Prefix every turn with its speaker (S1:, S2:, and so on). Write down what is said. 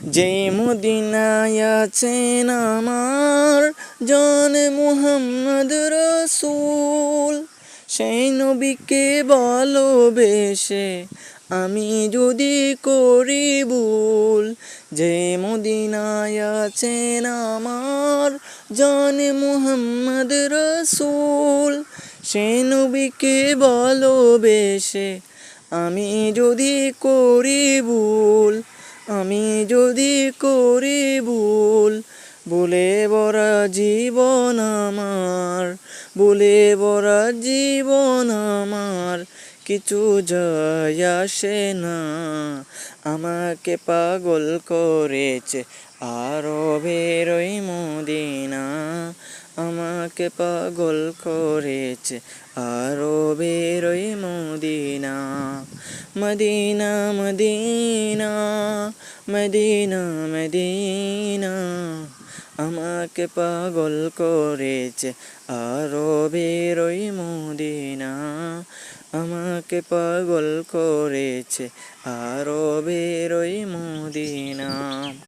S1: যে মদিনায় আছেন আমার জানে মুহাম্মদ রসূল, সেই নবীকে ভালোবেসে আমি যদি করি ভুল। যে মদিনায় আছেন আমার জানে মুহাম্মদ রসূল, সেই নবীকে ভালোবেসে আমি যদি করি ভুল, আমি যদি করি ভুল। ভুলে ভরা জীবন আমার, ভুলে ভরা জীবন আমার, কিছু যায় আসে না। আমাকে পাগল করেছে আরবের ওই মদিনা, আমাকে পাগল করেছে আরবের ওই মদিনা। মদিনা মদিনা মদিনা মদিনা, আমাকে পাগল করেছে আরবের ওই মদিনা, আমাকে পাগল করেছে আরবের ওই মদিনা।